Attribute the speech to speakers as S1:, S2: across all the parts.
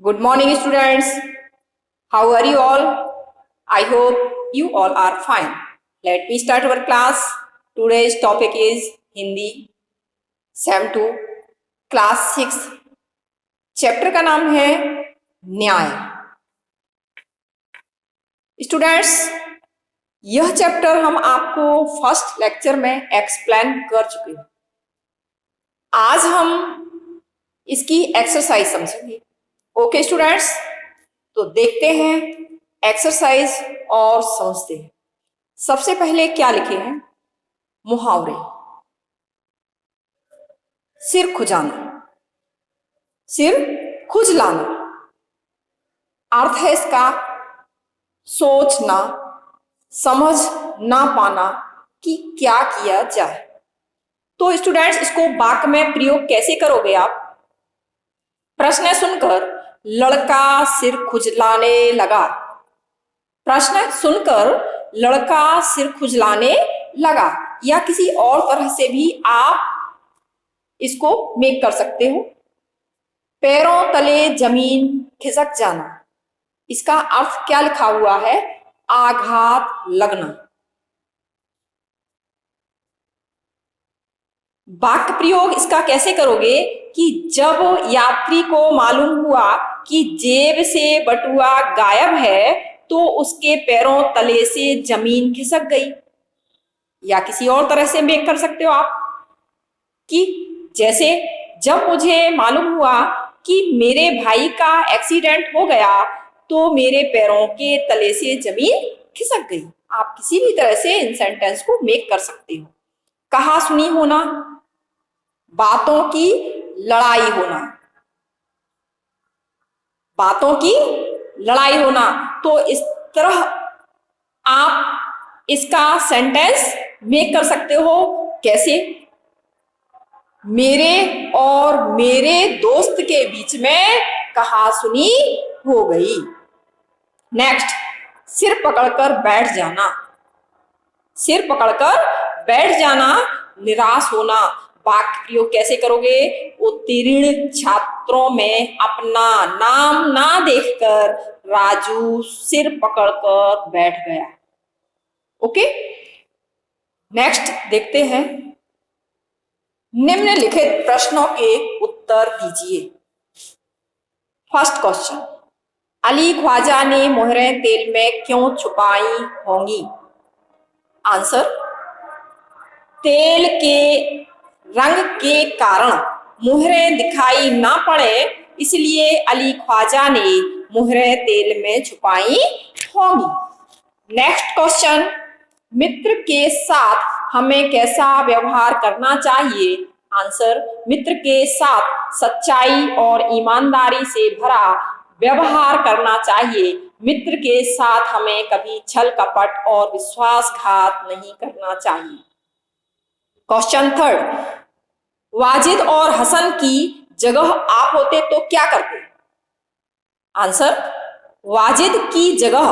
S1: Good morning, students. How are you all? I hope you all are fine. Let me start our class. Today's topic is Hindi, Sem 2, Class 6. Chapter का नाम है न्याय। Students, यह chapter हम आपको first lecture में explain कर चुके हैं। आज हम इसकी एक्सरसाइज समझेंगे। ओके स्टूडेंट्स, तो देखते हैं एक्सरसाइज और समझते हैं। सबसे पहले क्या लिखे हैं? मुहावरे। सिर खुजाना, सिर खुजलाना। अर्थ है इसका सोचना, समझ ना पाना कि क्या किया जाए। तो स्टूडेंट्स, इसको वाक्य में प्रयोग कैसे करोगे आप? प्रश्न सुनकर लड़का सिर खुजलाने लगा। प्रश्न सुनकर लड़का सिर खुजलाने लगा, या किसी और तरह से भी आप इसको मेक कर सकते हो। पैरों तले जमीन खिसक जाना, इसका अर्थ क्या लिखा हुआ है? आघात लगना। वाक्य प्रयोग इसका कैसे करोगे कि जब यात्री को मालूम हुआ कि जेब से बटुआ गायब है तो उसके पैरों तले से जमीन खिसक गई। या किसी और तरह से मेक कर सकते हो आप कि जैसे जब मुझे मालूम हुआ कि मेरे भाई का एक्सीडेंट हो गया तो मेरे पैरों के तले से जमीन खिसक गई। आप किसी भी तरह से इन सेंटेंस को मेक कर सकते हो। कहा सुनी होना, बातों की लड़ाई होना, बातों की लड़ाई होना। तो इस तरह आप इसका सेंटेंस मेक कर सकते हो। कैसे? मेरे और मेरे दोस्त के बीच में कहासुनी हो गई। नेक्स्ट, सिर पकड़कर बैठ जाना। सिर पकड़कर बैठ जाना, निराश होना। वाक्य प्रयोग कैसे करोगे? उत्तीर्ण छात्रों में अपना नाम ना देखकर राजू सिर पकड़कर बैठ गया। ओके, नेक्स्ट देखते हैं। निम्नलिखित प्रश्नों के उत्तर दीजिए। फर्स्ट क्वेश्चन, अली ख्वाजा ने मोहरें तेल में क्यों छुपाई होंगी? आंसर, तेल के रंग के कारण मोहरें दिखाई ना पड़े, इसलिए अली ख्वाजा ने मोहरें तेल में छुपाई होंगी। नेक्स्ट क्वेश्चन, मित्र के साथ हमें कैसा व्यवहार करना चाहिए? आंसर, मित्र के साथ सच्चाई और ईमानदारी से भरा व्यवहार करना चाहिए। मित्र के साथ हमें कभी छल कपट और विश्वासघात नहीं करना चाहिए। क्वेश्चन थर्ड, वाजिद और हसन की जगह आप होते तो क्या करते? आंसर, वाजिद की जगह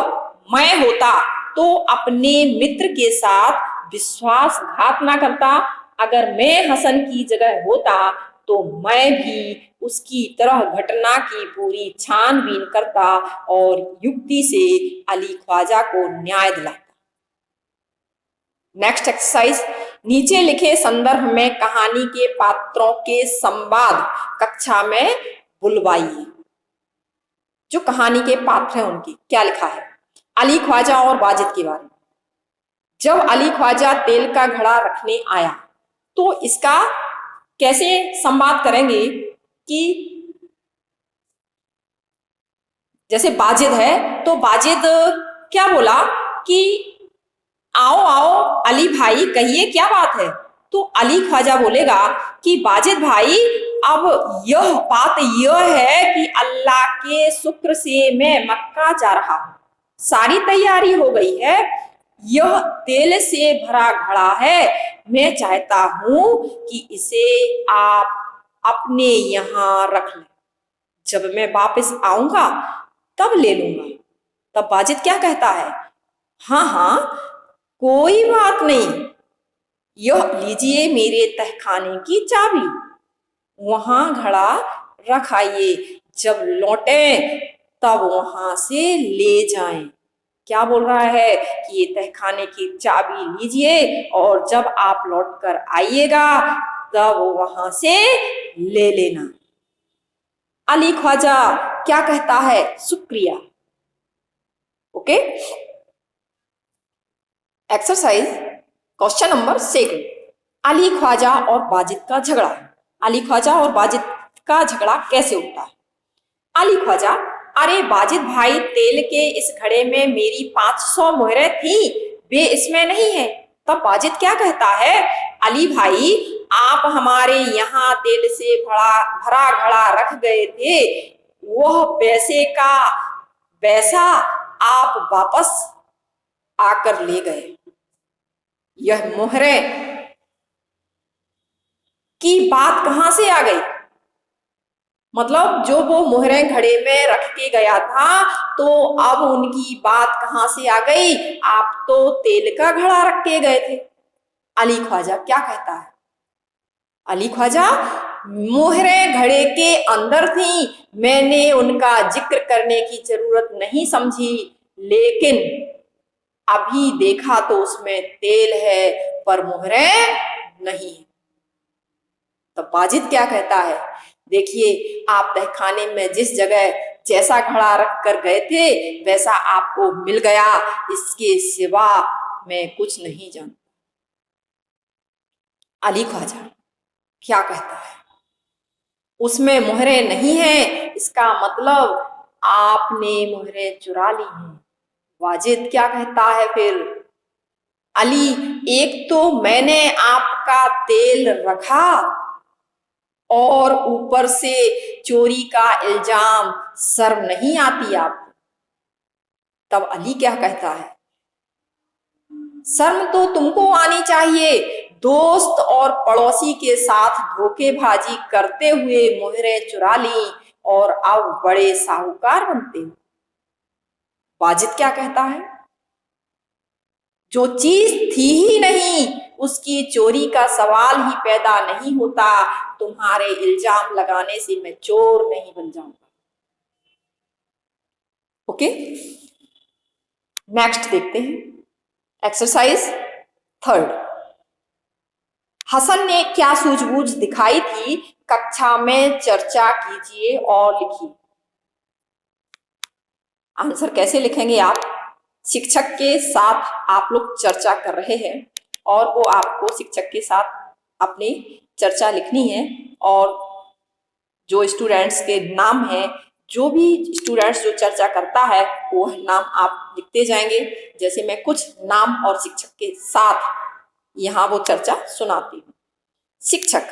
S1: मैं होता तो अपने मित्र के साथ विश्वासघात ना करता। अगर मैं हसन की जगह होता तो मैं भी उसकी तरह घटना की पूरी छानबीन करता और युक्ति से अली ख्वाजा को न्याय दिलाता। नेक्स्ट एक्सरसाइज, नीचे लिखे संदर्भ में कहानी के पात्रों के संवाद कक्षा में बुलवाइए। जो कहानी के पात्र हैं उनकी क्या लिखा है? अली ख्वाजा और वाजिद के बारे में। जब अली ख्वाजा तेल का घड़ा रखने आया तो इसका कैसे संवाद करेंगे कि जैसे वाजिद है तो वाजिद क्या बोला कि आओ आओ अली भाई, कहिए क्या बात है? तो अली ख्वाजा बोलेगा कि वाजिद भाई, अब यह बात यह है कि अल्लाह के शुक्र से मैं मक्का जा रहा हूं। सारी तैयारी हो गई है। यह तेल से भरा घड़ा है। मैं चाहता हूं कि इसे आप अपने यहां रख लें। जब मैं वापस आऊंगा तब ले लूंगा। तब वाजिद क्या कहता है? हाँ हाँ, कोई बात नहीं, यह लीजिए मेरे तहखाने की चाबी, वहां घड़ा रखाइए। जब लौटे तब वहां से ले जाएं। क्या बोल रहा है कि ये तहखाने की चाबी लीजिए और जब आप लौट कर आइएगा तब वहां से ले लेना। अली ख्वाजा क्या कहता है? शुक्रिया। Okay. Exercise question number 6। Ali Khwaja और बाजिद का झगड़ा। अली ख्वाजा और बाजिद का झगड़ा कैसे होता है? अली ख्वाजा, अरे बाजिद भाई, तेल के इस घड़े में मेरी 500 मोहरें थी, वे इसमें नहीं है। तब बाजिद क्या कहता है? अली भाई, आप हमारे यहाँ तेल से भरा घड़ा रख गए थे, वह पैसे का पैसा आप वापस आकर ले गए। यह मोहरें की बात कहां से आ गई? मतलब जो वो मोहरें घड़े में रख के गया था, तो अब उनकी बात कहां से आ गई? आप तो तेल का घड़ा रख के गए थे। अली ख्वाजा क्या कहता है? अली ख्वाजा, मोहरें घड़े के अंदर थी, मैंने उनका जिक्र करने की जरूरत नहीं समझी, लेकिन अभी देखा तो उसमें तेल है पर मोहरें नहीं। तब बाजिद क्या कहता है? देखिए, आप तहखाने में जिस जगह जैसा घड़ा रख कर गए थे वैसा आपको मिल गया, इसके सिवा मैं कुछ नहीं जानता। अली ख्वाजा क्या कहता है? उसमें मोहरें नहीं है, इसका मतलब आपने मोहरें चुरा ली हैं। वाजिद क्या कहता है फिर? अली, एक तो मैंने आपका तेल रखा और ऊपर से चोरी का इल्जाम, शर्म नहीं आती आपको? तब अली क्या कहता है? शर्म तो तुमको आनी चाहिए, दोस्त और पड़ोसी के साथ धोखेबाजी करते हुए मोहरें चुरा ली और अब बड़े साहूकार बनते हो। वाजिद क्या कहता है? जो चीज थी ही नहीं उसकी चोरी का सवाल ही पैदा नहीं होता, तुम्हारे इल्जाम लगाने से मैं चोर नहीं बन जाऊंगा। ओके, नेक्स्ट देखते हैं। एक्सरसाइज 3। हसन ने क्या सूझबूझ दिखाई थी, कक्षा में चर्चा कीजिए और लिखिए। आंसर कैसे लिखेंगे आप? शिक्षक के साथ आप लोग चर्चा कर रहे हैं और वो आपको शिक्षक के साथ अपनी चर्चा लिखनी है, और जो स्टूडेंट्स के नाम है, जो भी स्टूडेंट्स जो चर्चा करता है वो नाम आप लिखते जाएंगे। जैसे मैं कुछ नाम और शिक्षक के साथ यहाँ वो चर्चा सुनाती हूँ। शिक्षक: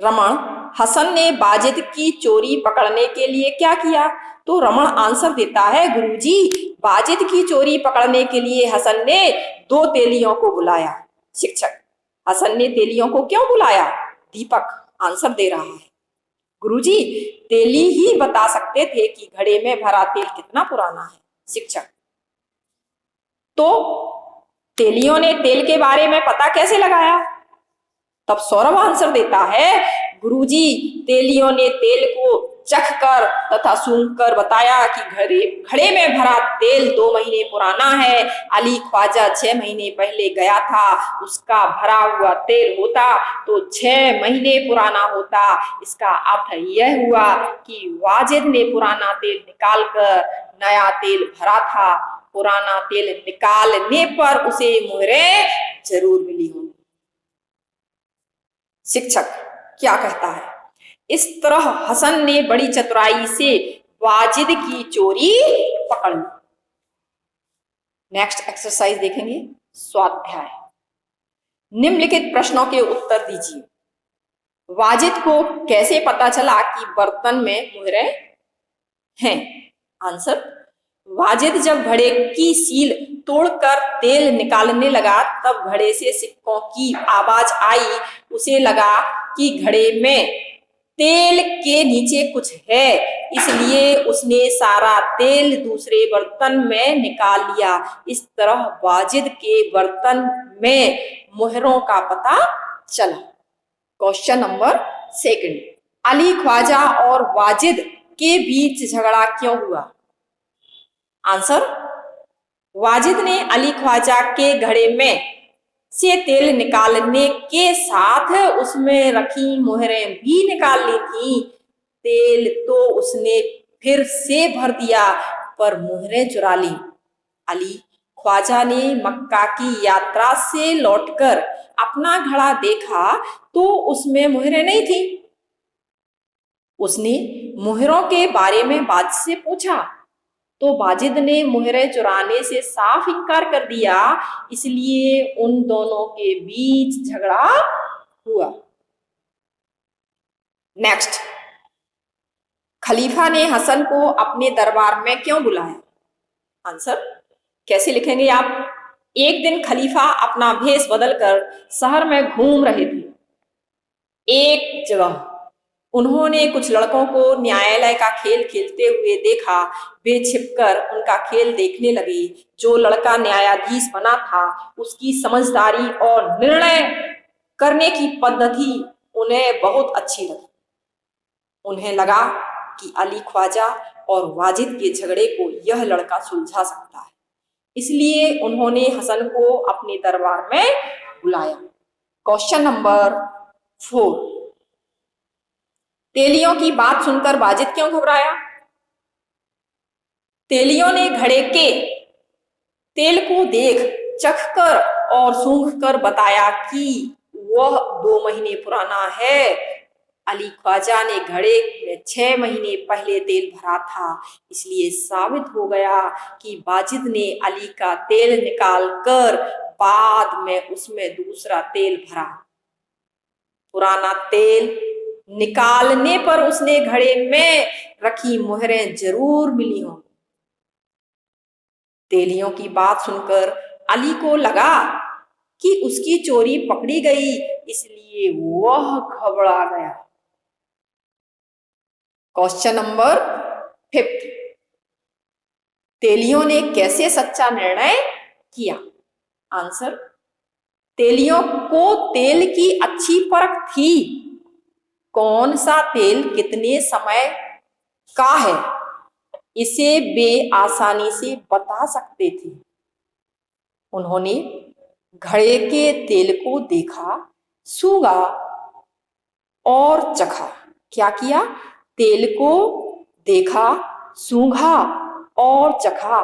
S1: रमन, हसन ने बाजिद की चोरी पकड़ने के लिए क्या किया? तो रमन आंसर देता है, गुरुजी, बाजिद की चोरी पकड़ने के लिए हसन ने 2 तेलियों को बुलाया। शिक्षक: हसन ने तेलियों को क्यों बुलाया? दीपक आंसर दे रहा है, गुरुजी, तेली ही बता सकते थे कि घड़े में भरा तेल कितना पुराना है। शिक्षक: तो तेलियों ने तेल के बारे में पता कैसे लगाया? तब सौरभ आंसर देता है, गुरुजी, तेलियों ने तेल को चखकर तथा सूंघकर बताया कि घड़े में भरा तेल 2 महीने पुराना है। अली ख्वाजा 6 महीने पहले गया था, उसका भरा हुआ तेल होता तो 6 महीने पुराना होता। इसका अर्थ यह हुआ कि वाजिद ने पुराना तेल निकालकर नया तेल भरा था। पुराना तेल निकालने पर उसे मोहरें जरूर मिली होंगी। शिक्षक क्या कहता है? इस तरह हसन ने बड़ी चतुराई से वाजिद की चोरी पकड़ ली। नेक्स्ट एक्सरसाइज देखेंगे, स्वाध्याय। निम्नलिखित प्रश्नों के उत्तर दीजिए। वाजिद को कैसे पता चला कि बर्तन में मोहरें हैं? आंसर: वाजिद जब घड़े की सील तोड़कर तेल निकालने लगा तब घड़े से सिक्कों की आवाज आई। उसे लगा कि घड़े में तेल के नीचे कुछ है, इसलिए उसने सारा तेल दूसरे बर्तन में निकाल लिया। इस तरह वाजिद के बर्तन में मोहरों का पता चला। Question number 2। अली ख्वाजा और वाजिद के बीच झगड़ा क्यों हुआ? आंसर, वाजिद ने अली ख्वाजा के घड़े में से तेल निकालने के साथ उसमें रखी मोहरें भी निकाल ली थी। तेल तो उसने फिर से भर दिया पर मोहरें चुरा ली। अली ख्वाजा ने मक्का की यात्रा से लौटकर अपना घड़ा देखा तो उसमें मोहरें नहीं थी। उसने मोहरों के बारे में वाजिद से पूछा तो वाजिद ने मोहरें चुराने से साफ इनकार कर दिया, इसलिए उन दोनों के बीच झगड़ा हुआ। नेक्स्ट, खलीफा ने हसन को अपने दरबार में क्यों बुलाया? आंसर, कैसे लिखेंगे आप? एक दिन खलीफा अपना भेष बदलकर शहर में घूम रहे थे। एक जगह उन्होंने कुछ लड़कों को न्यायालय का खेल खेलते हुए देखा। वे छिपकर उनका खेल देखने लगे। जो लड़का न्यायाधीश बना था उसकी समझदारी और निर्णय करने की पद्धति उन्हें बहुत अच्छी लगी। उन्हें लगा कि अली ख्वाजा और वाजिद के झगड़े को यह लड़का सुलझा सकता है, इसलिए उन्होंने हसन को अपने दरबार में बुलाया। क्वेश्चन नंबर 4, तेलियों की बात सुनकर वाजिद क्यों घबराया? तेलियों ने घड़े के तेल को देख, चखकर और सूंघकर बताया कि वह 2 महीने पुराना है। अली ख्वाजा ने घड़े में 6 महीने पहले तेल भरा था, इसलिए साबित हो गया कि वाजिद ने अली का तेल निकालकर बाद में उसमें दूसरा तेल भरा। पुराना तेल निकालने पर उसने घड़े में रखी मोहरें जरूर मिली होंगी। तेलियों की बात सुनकर अली को लगा कि उसकी चोरी पकड़ी गई, इसलिए वह घबरा गया। क्वेश्चन नंबर 5, तेलियों ने कैसे सच्चा निर्णय किया? आंसर, तेलियों को तेल की अच्छी परख थी। कौन सा तेल कितने समय का है इसे वे आसानी से बता सकते थे। उन्होंने घड़े के तेल को देखा, सूंघा और चखा। क्या किया? तेल को देखा, सूंघा और चखा।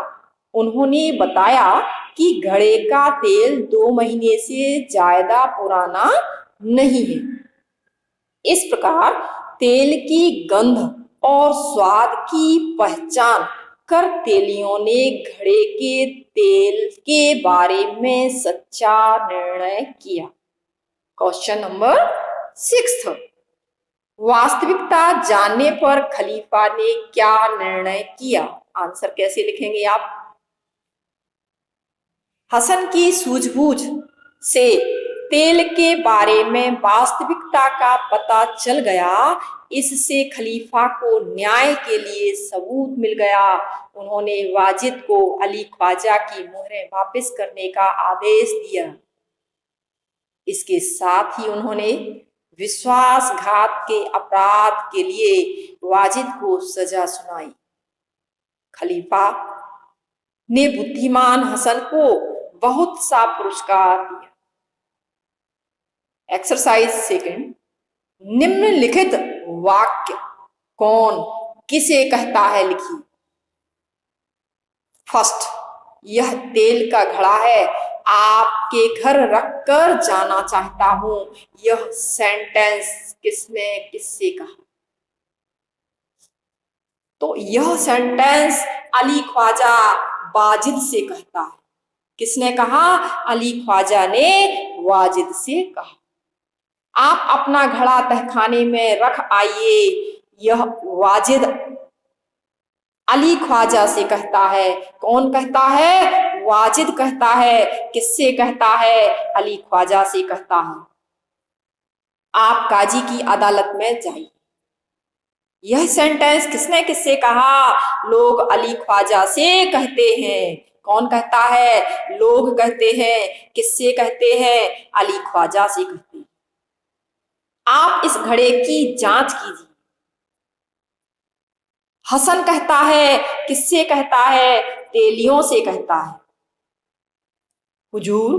S1: उन्होंने बताया कि घड़े का तेल 2 महीने से ज्यादा पुराना नहीं है। इस प्रकार तेल की गंध और स्वाद की पहचान कर तेलियों ने घड़े के तेल के बारे में सच्चा निर्णय किया। क्वेश्चन नंबर 6, वास्तविकता जानने पर खलीफा ने क्या निर्णय किया? आंसर कैसे लिखेंगे आप? हसन की सूझबूझ से तेल के बारे में वास्तविकता का पता चल गया। इससे खलीफा को न्याय के लिए सबूत मिल गया। उन्होंने वाजिद को अली ख्वाजा की मोहरें वापस करने का आदेश दिया। इसके साथ ही उन्होंने विश्वासघात के अपराध के लिए वाजिद को सजा सुनाई। खलीफा ने बुद्धिमान हसन को बहुत सा पुरस्कार दिया। एक्सरसाइज 2, निम्नलिखित वाक्य कौन किसे कहता है लिखिए। फर्स्ट, यह तेल का घड़ा है, आपके घर रखकर जाना चाहता हूं। यह सेंटेंस किसने किससे कहा? तो यह सेंटेंस अली ख्वाजा वाजिद से कहता है। किसने कहा? अली ख्वाजा ने वाजिद से कहा। आप अपना घड़ा तहखाने में रख आइए। यह वाजिद अली ख्वाजा से कहता है। कौन कहता है? वाजिद कहता है। किससे कहता है? अली ख्वाजा से कहता है। आप काजी की अदालत में जाइए। यह सेंटेंस किसने किससे कहा? लोग अली ख्वाजा से कहते हैं। कौन कहता है? लोग कहते हैं। किससे कहते हैं? अली ख्वाजा से कहते हैं। आप इस घड़े की जांच कीजिए। हसन कहता है, किससे कहता है? तेलियों से कहता है। हुजूर,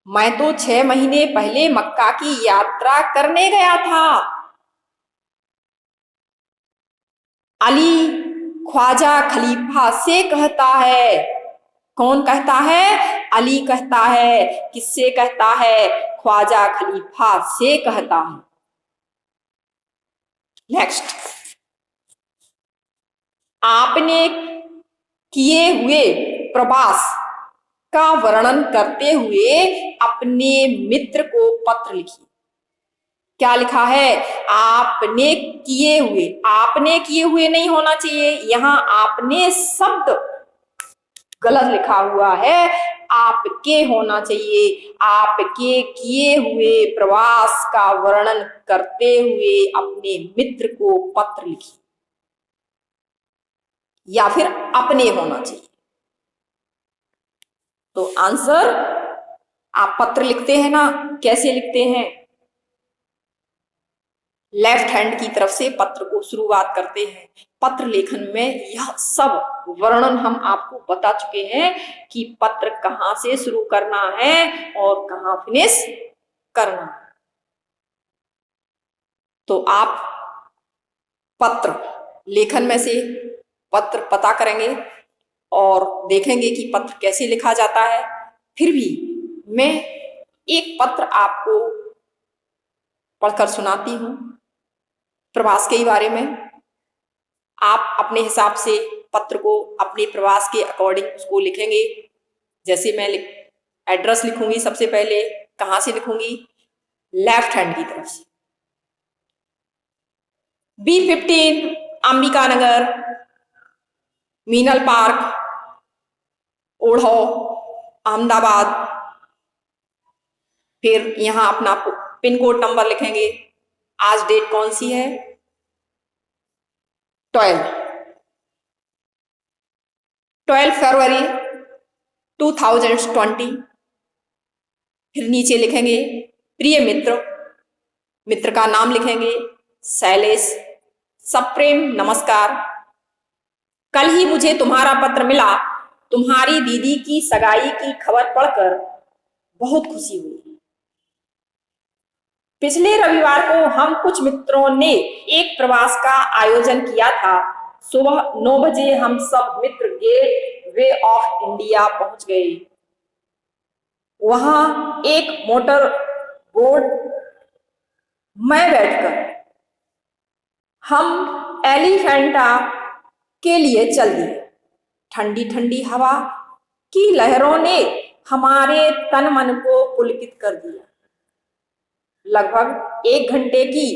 S1: मैं तो 6 महीने पहले मक्का की यात्रा करने गया था। अली ख्वाजा खलीफा से कहता है। कौन कहता है? अली कहता है। किससे कहता है? ख्वाजा खलीफा से कहता है। नेक्स्ट, आपने किए हुए प्रवास का वर्णन करते हुए अपने मित्र को पत्र लिखिए। क्या लिखा है? आपने किए हुए। आपने किए हुए नहीं होना चाहिए, यहां आपने शब्द गलत लिखा हुआ है, आपके होना चाहिए। आपके किए हुए प्रवास का वर्णन करते हुए अपने मित्र को पत्र लिखिए, या फिर अपने होना चाहिए। तो आंसर, आप पत्र लिखते हैं ना, कैसे लिखते हैं? लेफ्ट हैंड की तरफ से पत्र को शुरुआत करते हैं। पत्र लेखन में यह सब वर्णन हम आपको बता चुके हैं कि पत्र कहां से शुरू करना है और कहां फिनिश करना है। तो आप पत्र लेखन में से पत्र पता करेंगे और देखेंगे कि पत्र कैसे लिखा जाता है। फिर भी मैं एक पत्र आपको पढ़कर सुनाती हूं प्रवास के बारे में। आप अपने हिसाब से पत्र को अपने प्रवास के अकॉर्डिंग उसको लिखेंगे। जैसे मैं एड्रेस लिखूंगी, सबसे पहले कहां से लिखूंगी? लेफ्ट हैंड की तरफ से। B15 अंबिका नगर, मीनल पार्क, ओढ़ो, अहमदाबाद। फिर यहां अपना पिन कोड नंबर लिखेंगे। आज डेट कौन सी है? 12 फरवरी 2020। फिर नीचे लिखेंगे प्रिय मित्र, मित्र का नाम लिखेंगे शैलेश। सप्रेम नमस्कार, कल ही मुझे तुम्हारा पत्र मिला। तुम्हारी दीदी की सगाई की खबर पढ़कर बहुत खुशी हुई। पिछले रविवार को हम कुछ मित्रों ने एक प्रवास का आयोजन किया था। सुबह 9 बजे हम सब मित्र गेट वे ऑफ इंडिया पहुंच गए। वहां एक मोटर बोट में बैठकर हम एलिफेंटा के लिए चल दिए। ठंडी ठंडी हवा की लहरों ने हमारे तन मन को पुलकित कर दिया। लगभग 1 घंटे की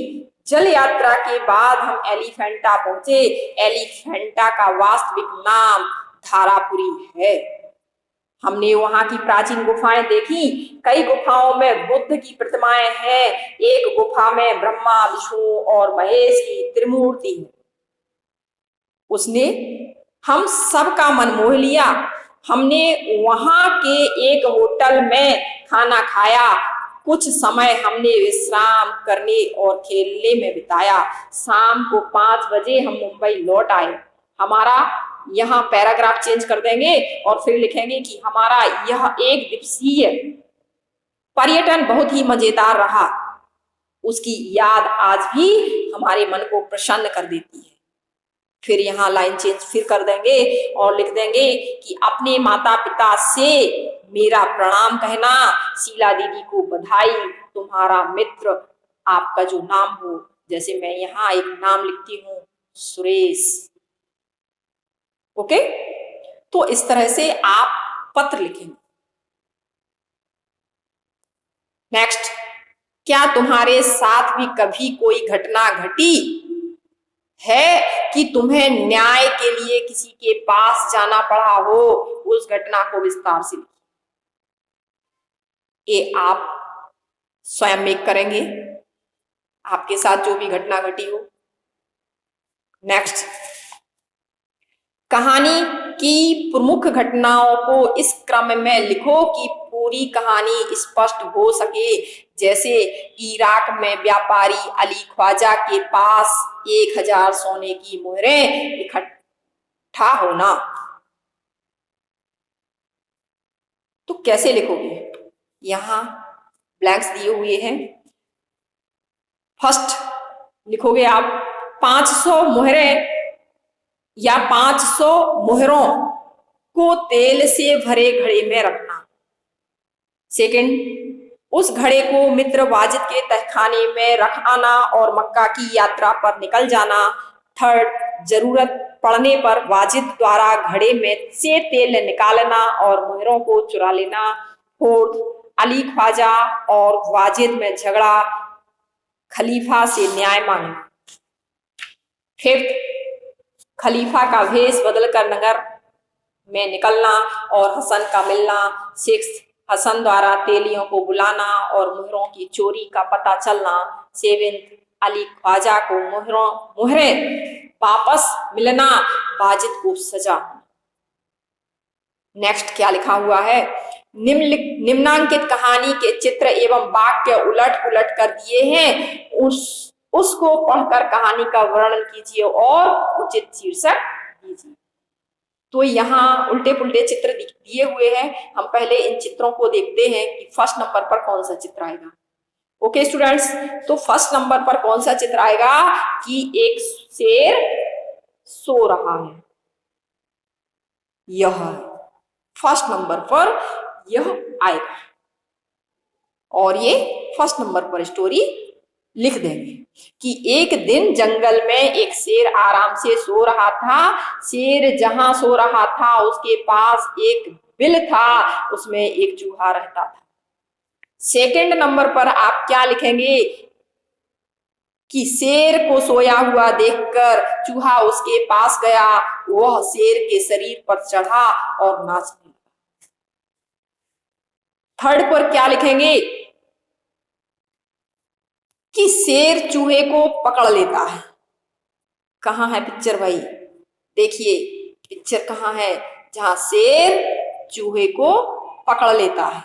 S1: जल यात्रा के बाद हम एलिफेंटा पहुंचे। एलिफेंटा का वास्तविक नाम धारापुरी है। हमने वहां की प्राचीन गुफाएं देखी। कई गुफाओं में बुद्ध की प्रतिमाएं हैं। एक गुफा में ब्रह्मा, विष्णु और महेश की त्रिमूर्ति है। उसने हम सबका मन मोह लिया। हमने वहां के एक होटल में खाना खाया। कुछ समय हमने विश्राम करने और खेलने में बिताया। शाम को 5 बजे हम मुंबई लौट आए। हमारा यहाँ पैराग्राफ चेंज कर देंगे और फिर लिखेंगे कि हमारा यह एक दिवसीय पर्यटन बहुत ही मजेदार रहा। उसकी याद आज भी हमारे मन को प्रसन्न कर देती है। फिर यहाँ लाइन चेंज फिर कर देंगे और लिख देंगे कि अपने माता पिता से मेरा प्रणाम कहना। शीला दीदी को बधाई। तुम्हारा मित्र, आपका जो नाम हो, जैसे मैं यहाँ एक नाम लिखती हूँ, सुरेश। ओके, तो इस तरह से आप पत्र लिखेंगे। नेक्स्ट, क्या तुम्हारे साथ भी कभी कोई घटना घटी है कि तुम्हें न्याय के लिए किसी के पास जाना पड़ा हो? उस घटना को विस्तार से लिखिए। ये आप स्वयं मेक करेंगे, आपके साथ जो भी घटना घटी हो। नेक्स्ट, कहानी की प्रमुख घटनाओं को इस क्रम में लिखो कि पूरी कहानी स्पष्ट हो सके। जैसे इराक में व्यापारी अली ख्वाजा के पास 1000 सोने की मोहरें इकट्ठा होना। तो कैसे लिखोगे? यहां ब्लैंक्स दिए हुए हैं। फर्स्ट लिखोगे आप 500 मोहरें या 500 मोहरों को तेल से भरे घड़े में रखना। सेकंड, उस घड़े को मित्र वाजिद के तहखाने में रख आना और मक्का की यात्रा पर निकल जाना। थर्ड, जरूरत पड़ने पर वाजिद द्वारा घड़े में से तेल निकालना और मोहरों को चुरा लेना। फोर्थ, अली ख्वाजा और वाजिद में झगड़ा, खलीफा से न्याय मांगना। फिफ्थ, खलीफा का भेष बदलकर नगर में निकलना और हसन का मिलना। सिक्स्थ, हसन द्वारा तेलियों को बुलाना और मोहरों की चोरी का पता चलना। सेवेंथ, अली ख्वाजा को मोहरें वापस मिलना, वाजिद को सजा। नेक्स्ट क्या लिखा हुआ है? निम्नांकित कहानी के चित्र एवं वाक्य उलट पुलट कर दिए हैं, उसको पढ़कर कहानी का वर्णन कीजिए और उचित शीर्षक दीजिए। तो यहाँ उल्टे पुल्टे चित्र दिए हुए हैं। हम पहले इन चित्रों को देखते हैं कि फर्स्ट नंबर पर कौन सा चित्र आएगा। ओके स्टूडेंट्स, तो फर्स्ट नंबर पर कौन सा चित्र आएगा कि एक शेर सो रहा है। यह फर्स्ट नंबर पर यह आएगा और ये फर्स्ट नंबर पर स्टोरी लिख देंगे कि एक दिन जंगल में एक शेर आराम से सो रहा था। शेर जहां सो रहा था उसके पास एक बिल था, उसमें एक चूहा रहता था। सेकंड नंबर पर आप क्या लिखेंगे कि शेर को सोया हुआ देखकर चूहा उसके पास गया, वह शेर के शरीर पर चढ़ा और नाचने लगा। थर्ड पर क्या लिखेंगे कि शेर चूहे को पकड़ लेता है। कहाँ है पिक्चर भाई? देखिए पिक्चर कहाँ है जहां शेर चूहे को पकड़ लेता है।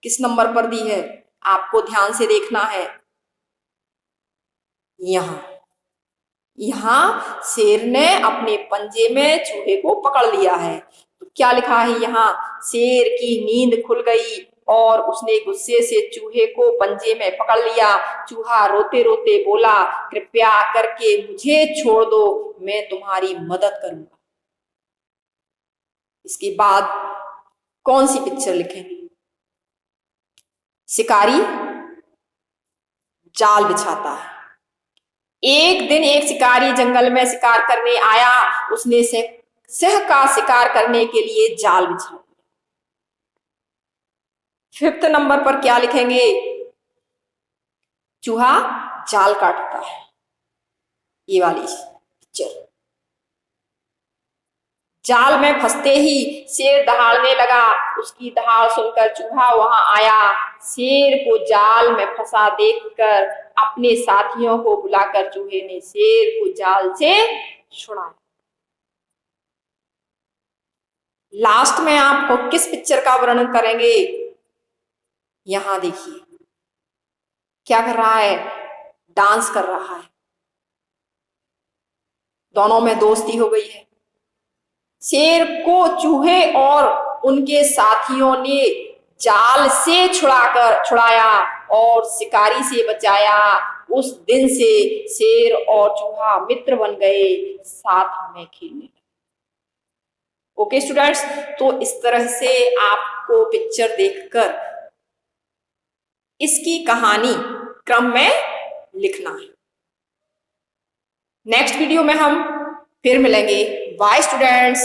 S1: किस नंबर पर दी है? आपको ध्यान से देखना है। यहाँ शेर ने अपने पंजे में चूहे को पकड़ लिया है। तो क्या लिखा है यहाँ? शेर की नींद खुल गई और उसने गुस्से से चूहे को पंजे में पकड़ लिया। चूहा रोते रोते बोला, कृपया करके मुझे छोड़ दो, मैं तुम्हारी मदद करूंगा। इसके बाद कौन सी पिक्चर लिखेंगे? शिकारी जाल बिछाता है। एक दिन एक शिकारी जंगल में शिकार करने आया। उसने सिंह का शिकार करने के लिए जाल बिछा दिया। फिफ्थ नंबर पर क्या लिखेंगे? चूहा जाल काटता है। ये वाली पिक्चर। जाल में फंसते ही शेर दहाड़ने लगा। उसकी दहाड़ सुनकर चूहा वहां आया। शेर को जाल में फंसा देखकर अपने साथियों को बुलाकर चूहे ने शेर को जाल से छुड़ाया। लास्ट में आपको किस पिक्चर का वर्णन करेंगे? यहां देखिए क्या कर रहा है? डांस कर रहा है। दोनों में दोस्ती हो गई है। शेर को चूहे और उनके साथियों ने जाल से छुड़ाया और शिकारी से बचाया। उस दिन से शेर और चूहा मित्र बन गए, साथ में खेलने। ओके स्टूडेंट्स, तो इस तरह से आपको पिक्चर देखकर इसकी कहानी क्रम में लिखना है। नेक्स्ट वीडियो में हम फिर मिलेंगे। Bye students.